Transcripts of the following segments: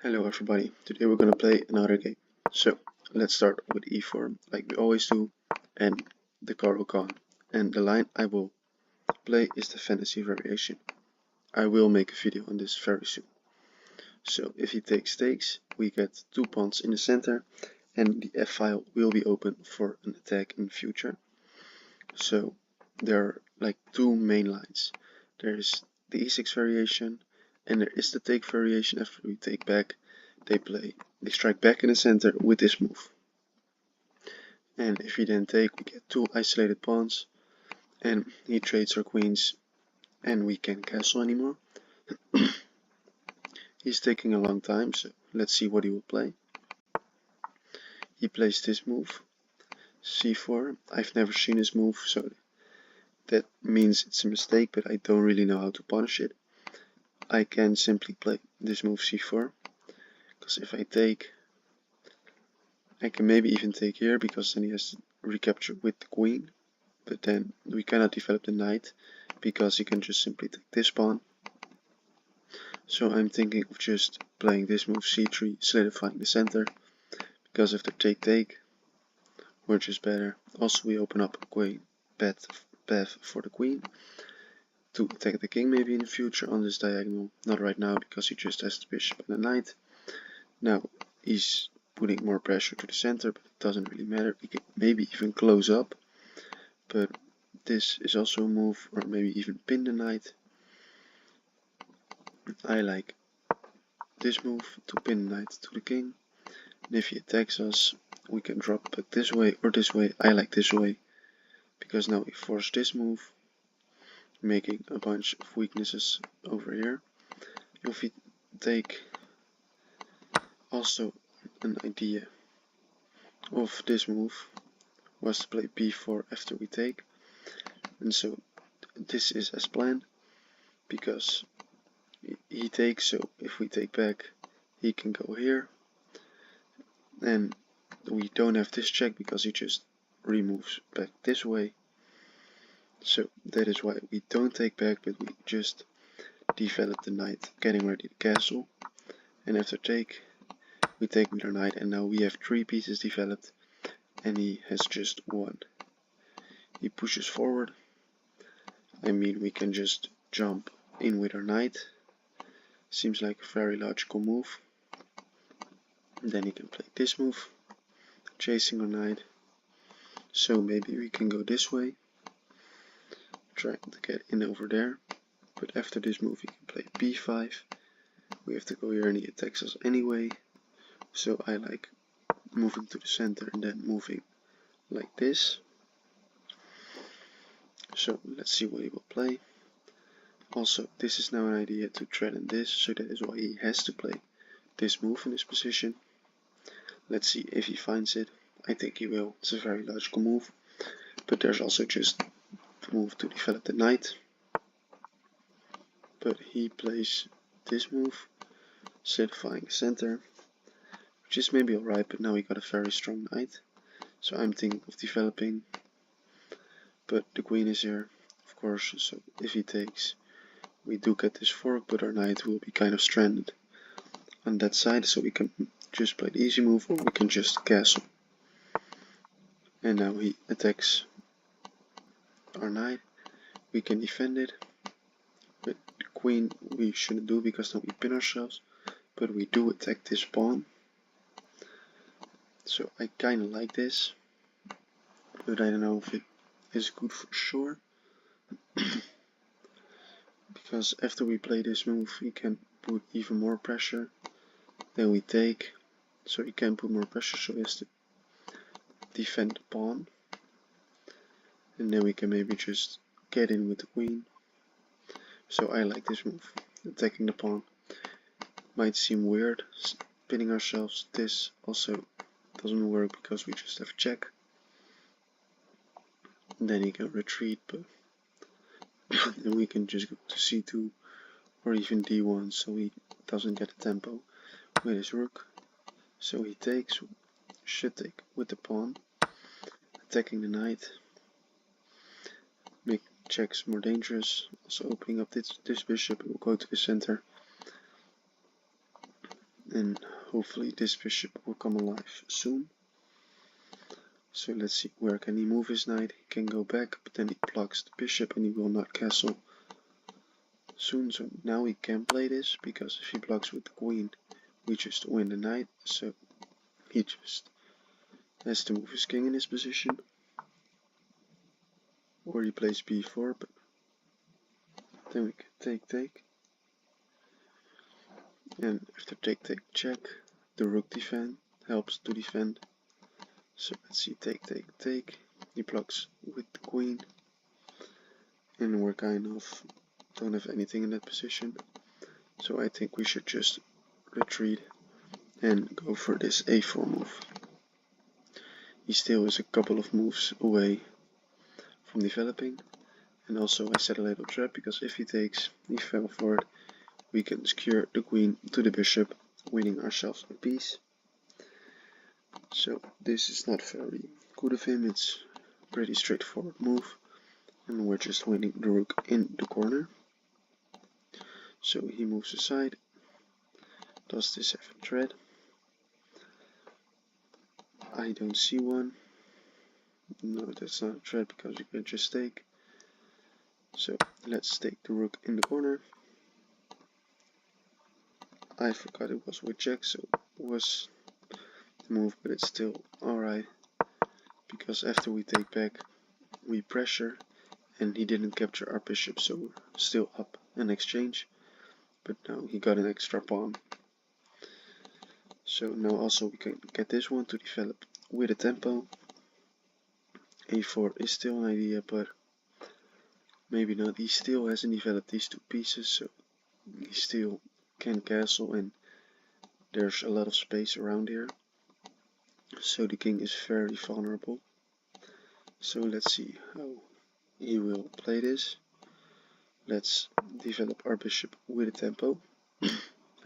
Hello everybody, today we're gonna play another game. So, let's start with e4 like we always do, and the card will come. And the line I will play is the fantasy variation. I will make a video on this very soon. So, if he takes takes, we get 2 pawns in the center, and the f file will be open for an attack in the future. So, there are like 2 main lines. There is the e6 variation, and there is the take variation. After we take back, they strike back in the center with this move. And if we then take, we get 2 isolated pawns, and he trades our queens, and we can't castle anymore. He's taking a long time, so let's see what he will play. He plays this move, c4. I've never seen this move, so that means it's a mistake, but I don't really know how to punish it. I can simply play this move c4, because if I take, I can maybe even take here, because then he has to recapture with the queen, but then we cannot develop the knight, because he can just simply take this pawn. So I'm thinking of just playing this move c3, solidifying the center, because if they take, we're just better. Also we open up a queen path for the queen, to attack the king maybe in the future on this diagonal. Not right now, because he just has the bishop and the knight. Now he's putting more pressure to the center, but it doesn't really matter. We can maybe even close up, but this is also a move, or maybe even pin the knight. I like this move to pin the knight to the king, and if he attacks us, we can drop back this way or this way. I like this way, because now we force this move, making a bunch of weaknesses over here. If we take, also an idea of this move was to play b4 after we take, and so this is as planned, because he takes, so if we take back, he can go here, and we don't have this check because he just removes back this way. So that is why we don't take back, but we just develop the knight, getting ready to castle. And after take, we take with our knight, and now we have 3 pieces developed, and he has just 1. He pushes forward. I mean, we can just jump in with our knight. Seems like a very logical move. And then he can play this move, chasing our knight. So maybe we can go this way, trying to get in over there. But after this move he can play b5. We have to go here and he attacks us anyway. So I like moving to the center and then moving like this. So let's see what he will play. Also, this is now an idea to threaten this, so that is why he has to play this move in this position. Let's see if he finds it. I think he will. It's a very logical move. But there's also just the move to develop the knight. But he plays this move, solidifying the center, which is maybe alright, but now we got a very strong knight. So I'm thinking of developing, but the queen is here, of course, so if he takes, we do get this fork, but our knight will be kind of stranded on that side, so we can just play the easy move, or we can just castle. And now he attacks our knight. We can defend it, but the queen we shouldn't do, because then we pin ourselves, but we do attack this pawn. So I kinda like this, but I don't know if it is good for sure. Because after we play this move, he can put even more pressure. Then we take, so he can put more pressure, so he has to defend the pawn. And then we can maybe just get in with the queen. So I like this move, attacking the pawn. Might seem weird, pinning ourselves. This also doesn't work because we just have check. And then he can retreat, but then we can just go to c2 or even d1, so he doesn't get a tempo with his rook. So he takes, should take with the pawn, attacking the knight, make checks more dangerous, also opening up this bishop. It will go to the center, and hopefully this bishop will come alive soon. So let's see, where can he move his knight? He can go back, but then he blocks the bishop and he will not castle soon. So now he can play this, because if he blocks with the queen, we just win the knight. So he just has to move his king in this position. Or he plays b4, but then we can take. And after take, check, the rook helps to defend. So let's see, take. He blocks with the queen. And we're kind of don't have anything in that position. So I think we should just retreat and go for this a4 move. He still is a couple of moves away from developing. And also I set a little trap, because if he takes, he fell for it, we can secure the queen to the bishop, winning ourselves a piece. So this is not very good of him, it's a pretty straightforward move, and we're just winning the rook in the corner. So he moves aside. Does this have a threat? I don't see one. No, that's not a threat, because you can just take. So let's take the rook in the corner. I forgot it was with check, so it was the move, but it's still alright, because after we take back, we pressure, and he didn't capture our bishop, so we're still up an exchange. But now he got an extra pawn. So now also we can get this one to develop with a tempo. a4 is still an idea, but maybe not. He still hasn't developed these two pieces, so he still can castle, and there's a lot of space around here. So the king is very vulnerable. So let's see how he will play this. Let's develop our bishop with a tempo.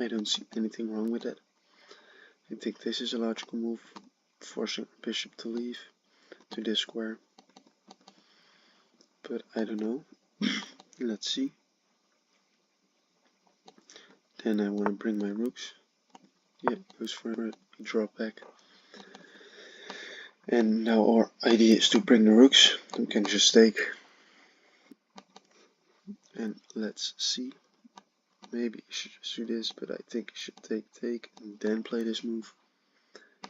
I don't see anything wrong with that. I think this is a logical move, forcing our bishop to leave to this square. But I don't know. Let's see. Then I want to bring my rooks. Yeah, goes for it. We drop back. And now our idea is to bring the rooks. We can just take. And let's see. Maybe I should just do this, but I think I should take, and then play this move.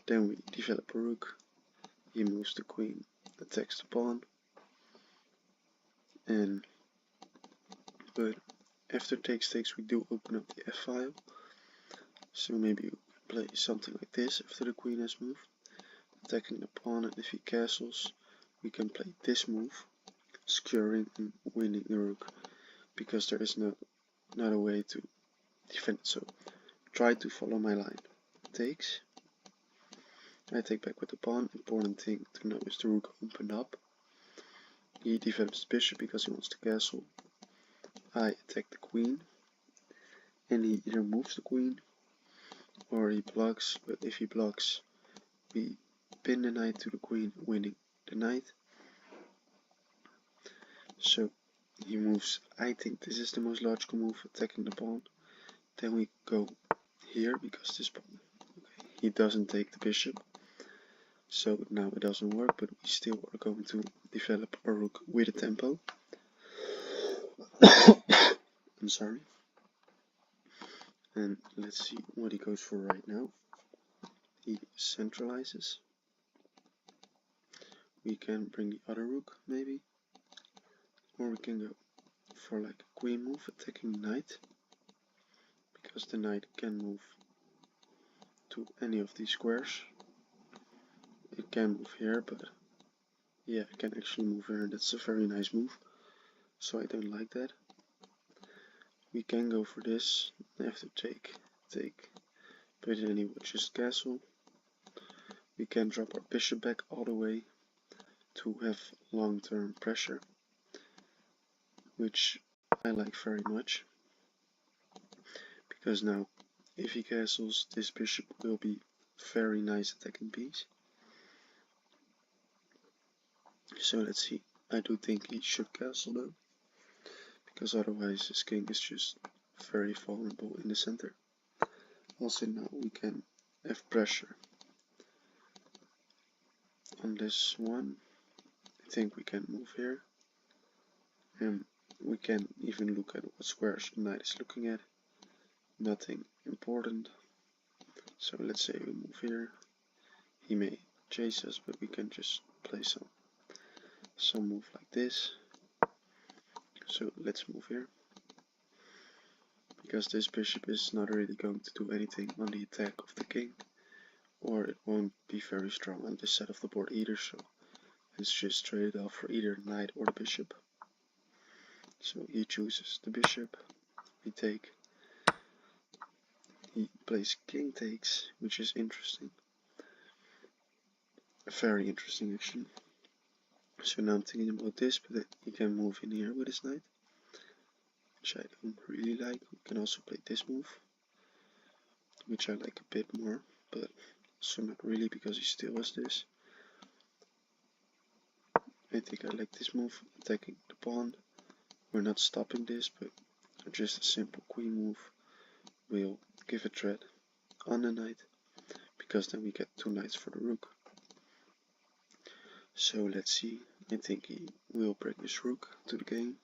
Then we develop a rook. He moves the queen, attacks the pawn. But after takes, we do open up the f file. So maybe we play something like this after the queen has moved, attacking the pawn, and if he castles, we can play this move, securing and winning the rook, because there is not a way to defend it. So try to follow my line. Takes. I take back with the pawn. Important thing to know is the rook opened up. He develops the bishop because he wants to castle. I attack the queen, and he either moves the queen or he blocks, but if he blocks, we pin the knight to the queen, winning the knight. So he moves, I think this is the most logical move, attacking the pawn. Then we go here, because this pawn, okay, he doesn't take the bishop. So now it doesn't work, but we still are going to develop our rook with a tempo. I'm sorry. And let's see what he goes for right now. He centralizes. We can bring the other rook, maybe. Or we can go for like a queen move, attacking the knight. Because the knight can move to any of these squares. It can move here, but yeah, it can actually move here, and that's a very nice move. So I don't like that. We can go for this, after take, but then he would just castle. We can drop our bishop back all the way to have long-term pressure, which I like very much, because now if he castles, this bishop will be very nice attacking piece. So let's see. I do think he should castle though, because otherwise his king is just very vulnerable in the center. Also now we can have pressure on this one. I think we can move here, and we can even look at what squares the knight is looking at. Nothing important. So let's say we move here. He may chase us, but we can just play some move like this. So let's move here, because this bishop is not really going to do anything on the attack of the king, or it won't be very strong on this side of the board either, so let's just trade it off for either the knight or the bishop. So he chooses the bishop, we take, he plays king takes, which is interesting, a very interesting action. So now I'm thinking about this, but he can move in here with his knight, which I don't really like. We can also play this move, which I like a bit more, but also not really, because he still has this. I think I like this move, attacking the pawn. We're not stopping this, but just a simple queen move will give a threat on the knight, because then we get 2 knights for the rook. So let's see, I think he will bring his rook to the game.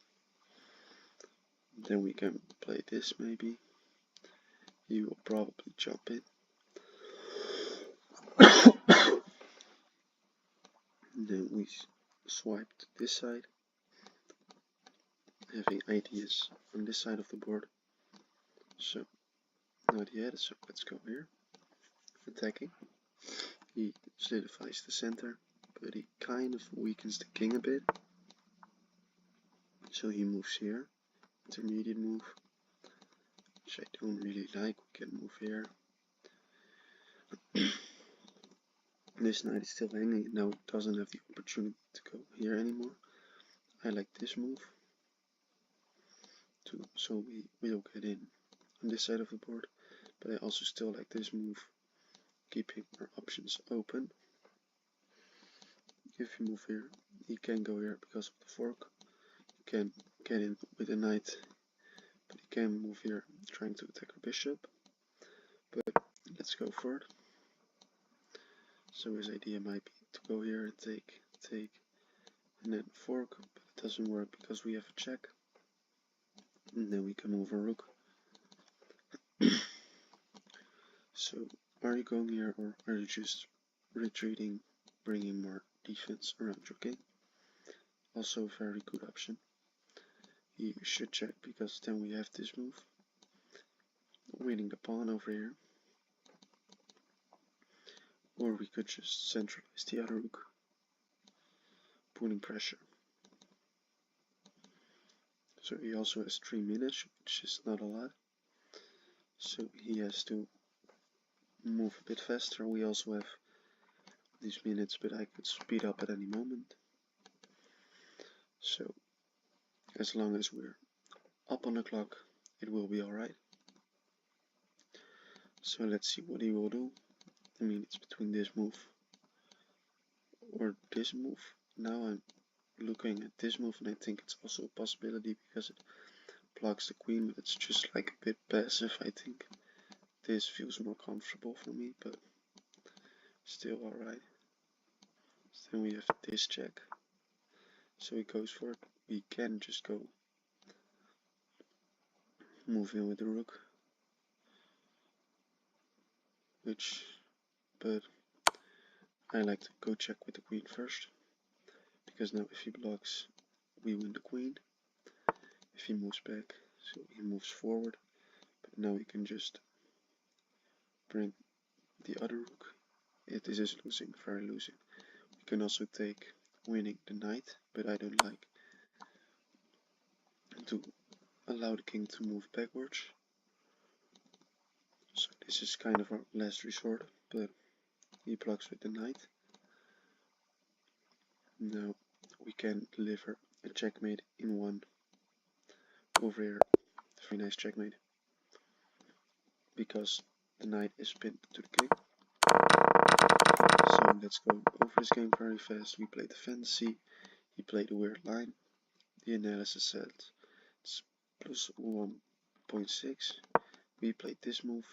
Then we can play this maybe. He will probably jump in. Then we swipe to this side, having ideas on this side of the board. So not yet, so let's go here. Attacking. He solidifies the center, but he kind of weakens the king a bit. So he moves here, intermediate move, which I don't really like. We can move here. This knight is still hanging, now it doesn't have the opportunity to go here anymore. I like this move too, so we will get in on this side of the board, but I also still like this move, keeping our options open. If you move here, he can go here because of the fork. You can get in with a knight, but he can move here trying to attack our bishop. But let's go for it. So his idea might be to go here and take, and then fork, but it doesn't work because we have a check. And then we can move a rook. So are you going here, or are you just retreating, bringing more defense around your king? Also a very good option. You should check, because then we have this move, winning the pawn over here. Or we could just centralize the other rook, putting pressure. So he also has 3 minutes, which is not a lot. So he has to move a bit faster. We also have these minutes, but I could speed up at any moment. So as long as we're up on the clock, it will be alright. So let's see what he will do. I mean, it's between this move or this move. Now I'm looking at this move, and I think it's also a possibility because it blocks the queen, but it's just like a bit passive. I think this feels more comfortable for me, but still alright. So then we have this check. So he goes for it. We can just go move in with the rook, but I like to go check with the queen first, because now if he blocks, we win the queen. If he moves back, so he moves forward, but now we can just bring the other rook. This is losing, very losing. We can also take, winning the knight, but I don't like to allow the king to move backwards. So this is kind of our last resort, but he blocks with the knight. Now we can deliver a checkmate in one over here. Very nice checkmate, because the knight is pinned to the king. So let's go over this game very fast. We played the fantasy, he played a weird line. The analysis said it's plus 1.6. We played this move,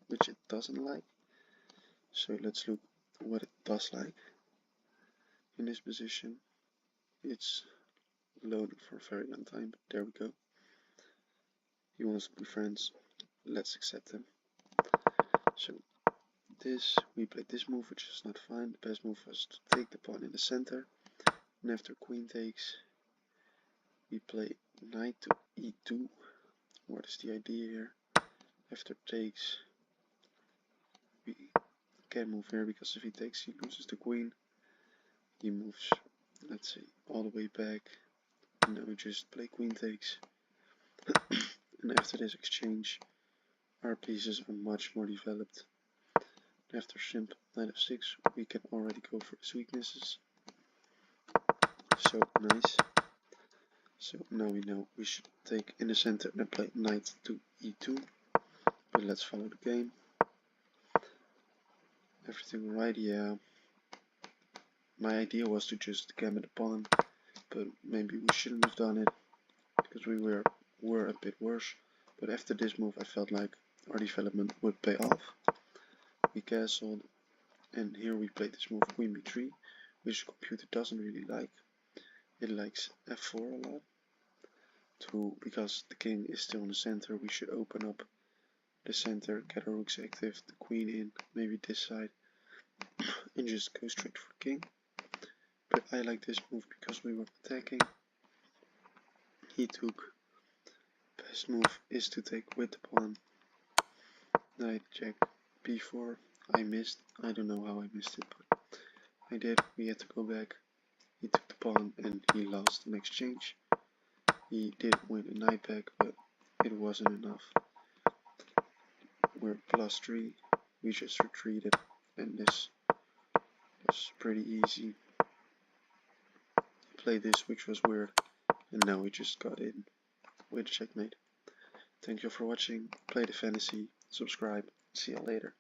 which it doesn't like. So let's look what it does like. In this position, it's loaded for a very long time, but there we go. He wants to be friends. Let's accept him. So we played this move, which is not fine. The best move was to take the pawn in the center, and after queen takes, we play knight to e2. What is the idea here? After takes, we can't move here because if he takes, he loses the queen. He moves, let's say, all the way back. And now we just play queen takes. And after this exchange, our pieces are much more developed. After simp knight f6, we can already go for his weaknesses. So nice. So now we know we should take in the center and play knight to e2. But let's follow the game. Everything right? Yeah. My idea was to just gambit the pawn, but maybe we shouldn't have done it because we were a bit worse. But after this move, I felt like our development would pay off. We castled, and here we played this move queen b3, which the computer doesn't really like. It likes f4 a lot. Because the king is still in the center, we should open up the center, get our rooks active, the queen in, maybe this side, and just go straight for the king. But I like this move because we were attacking. He took. Best move is to take with the pawn. Knight, jack, b4. I missed. I don't know how I missed it, but I did. We had to go back. He took the pawn and he lost in exchange. He did win a knight back, but it wasn't enough. We're +3. We just retreated, and this was pretty easy. Played this, which was weird, and now we just got in with checkmate. Thank you for watching. Play the fantasy. Subscribe. See you later.